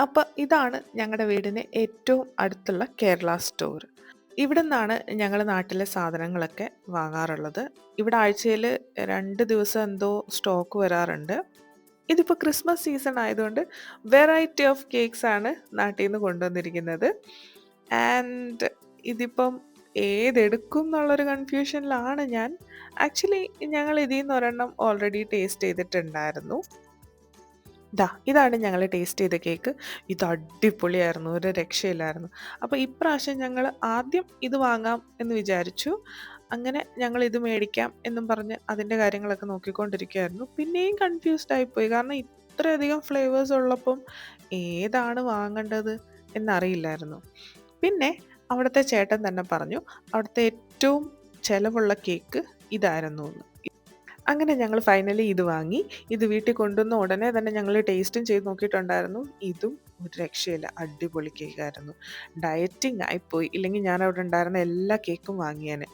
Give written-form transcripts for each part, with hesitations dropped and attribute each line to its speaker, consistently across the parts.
Speaker 1: അപ്പോൾ ഇതാണ് ഞങ്ങളുടെ വീടിന് ഏറ്റവും അടുത്തുള്ള കേരള സ്റ്റോർ. ഇവിടെ നിന്നാണ് ഞങ്ങൾ നാട്ടിലെ സാധനങ്ങളൊക്കെ വാങ്ങാറുള്ളത്. ഇവിടെ ആഴ്ചയിൽ 2 ദിവസം എന്തോ സ്റ്റോക്ക് വരാറുണ്ട്. ഇതിപ്പോൾ ക്രിസ്മസ് സീസൺ ആയതുകൊണ്ട് വെറൈറ്റി ഓഫ് കേക്ക്സ് ആണ് നാട്ടിൽ നിന്ന് കൊണ്ടുവന്നിരിക്കുന്നത്. ആൻഡ് ഇതിപ്പം ഏതെടുക്കും എന്നുള്ളൊരു കൺഫ്യൂഷനിലാണ് ഞാൻ. ആക്ച്വലി ഞങ്ങൾ ഇതിൽ നിന്ന് ഒരെണ്ണം ഓൾറെഡി ടേസ്റ്റ് ചെയ്തിട്ടുണ്ടായിരുന്നു. ഇതാണ് ഞങ്ങൾ ടേസ്റ്റ് ചെയ്ത കേക്ക്. ഇത് അടിപൊളിയായിരുന്നു. ഒരു രക്ഷയില്ലായിരുന്നു. അപ്പോൾ ഇപ്രാവശ്യം ഞങ്ങൾ ആദ്യം ഇത് വാങ്ങാം എന്ന് വിചാരിച്ചു. അങ്ങനെ ഞങ്ങൾ ഇത് മേടിക്കാം എന്നും പറഞ്ഞ് അതിൻ്റെ കാര്യങ്ങളൊക്കെ നോക്കിക്കൊണ്ടിരിക്കുകയായിരുന്നു. പിന്നെയും കൺഫ്യൂസ്ഡ് ആയിപ്പോയി. കാരണം ഇത്രയധികം ഫ്ലേവേഴ്സ് ഉള്ളപ്പം ഏതാണ് വാങ്ങേണ്ടത് എന്നറിയില്ലായിരുന്നു. പിന്നെ അവിടുത്തെ ചേട്ടൻ തന്നെ പറഞ്ഞു അവിടുത്തെ ഏറ്റവും ചിലവുള്ള കേക്ക് ഇതായിരുന്നു എന്ന്. അങ്ങനെ ഞങ്ങൾ ഫൈനലി ഇത് വാങ്ങി. ഇത് വീട്ടിൽ കൊണ്ടുവന്ന ഉടനെ തന്നെ ഞങ്ങൾ ടേസ്റ്റും ചെയ്ത് നോക്കിയിട്ടുണ്ടായിരുന്നു. ഇതും ഒരു രക്ഷയില്ല. അടിപൊളി കേക്കായിരുന്നു. ഡയറ്റിംഗ് ആയിപ്പോയി. ഇല്ലെങ്കിൽ ഞാൻ അവിടെ ഉണ്ടായിരുന്ന എല്ലാ കേക്കും വാങ്ങിയേനെ.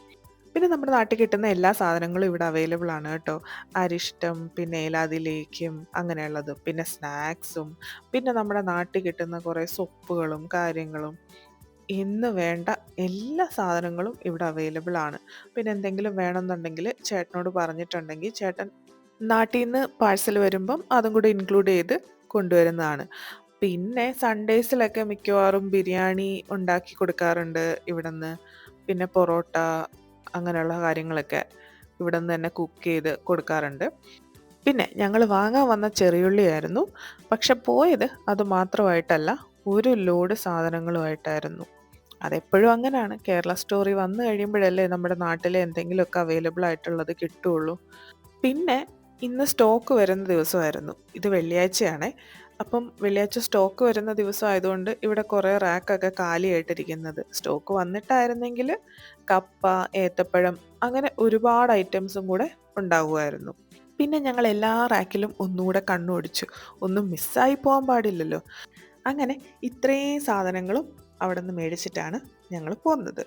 Speaker 1: പിന്നെ നമ്മുടെ നാട്ടിൽ കിട്ടുന്ന എല്ലാ സാധനങ്ങളും ഇവിടെ അവൈലബിൾ ആണ് കേട്ടോ. അരിഷ്ടം, പിന്നെ ഏലാതിലേക്കും അങ്ങനെയുള്ളത്, പിന്നെ സ്നാക്സും, പിന്നെ നമ്മുടെ നാട്ടിൽ കിട്ടുന്ന കുറേ സൊപ്പുകളും കാര്യങ്ങളും എന്ന് വേണ്ട എല്ലാ സാധനങ്ങളും ഇവിടെ അവൈലബിൾ ആണ്. പിന്നെ എന്തെങ്കിലും വേണമെന്നുണ്ടെങ്കിൽ ചേട്ടനോട് പറഞ്ഞിട്ടുണ്ടെങ്കിൽ ചേട്ടൻ നാട്ടിൽ നിന്ന് പാഴ്സൽ വരുമ്പം അതും കൂടി ഇൻക്ലൂഡ് ചെയ്ത് കൊണ്ടുവരുന്നതാണ്. പിന്നെ സൺഡേയ്സിലൊക്കെ മിക്കവാറും ബിരിയാണി ഉണ്ടാക്കി കൊടുക്കാറുണ്ട് ഇവിടുന്ന്. പിന്നെ പൊറോട്ട അങ്ങനെയുള്ള കാര്യങ്ങളൊക്കെ ഇവിടുന്ന് തന്നെ കുക്ക് ചെയ്ത് കൊടുക്കാറുണ്ട്. പിന്നെ ഞങ്ങൾ വാങ്ങാൻ വന്ന ചെറിയുള്ളിയായിരുന്നു. പക്ഷെ പോയത് അത് മാത്രമായിട്ടല്ല, ഒരു ലോഡ് സാധനങ്ങളുമായിട്ടായിരുന്നു. അതെപ്പോഴും അങ്ങനെയാണ്. കേരള സ്റ്റോറിൽ വന്നു കഴിയുമ്പോഴല്ലേ നമ്മുടെ നാട്ടിലെ എന്തെങ്കിലുമൊക്കെ അവൈലബിൾ ആയിട്ടുള്ളത് കിട്ടുകയുള്ളൂ. പിന്നെ ഇന്ന് സ്റ്റോക്ക് വരുന്ന ദിവസമായിരുന്നു. ഇത് വെള്ളിയാഴ്ചയാണേ. അപ്പം വെള്ളിയാഴ്ച സ്റ്റോക്ക് വരുന്ന ദിവസം ആയതുകൊണ്ട് ഇവിടെ കുറേ റാക്കൊക്കെ കാലിയായിട്ടിരിക്കുന്നത്. സ്റ്റോക്ക് വന്നിട്ടായിരുന്നെങ്കിൽ കപ്പ, ഏത്തപ്പഴം അങ്ങനെ ഒരുപാട് ഐറ്റംസും കൂടെ ഉണ്ടാകുമായിരുന്നു. പിന്നെ ഞങ്ങൾ എല്ലാ റാക്കിലും ഒന്നുകൂടെ കണ്ണോടിച്ചു. ഒന്നും മിസ്സായി പോകാൻ പാടില്ലല്ലോ. അങ്ങനെ ഇത്രയും സാധനങ്ങളും അവിടെ നിന്ന് മേടിച്ചിട്ടാണ് ഞങ്ങൾ പോന്നത്.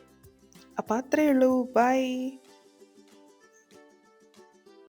Speaker 1: അപ്പോൾ അത്രയേ ഉള്ളൂ. ബൈ.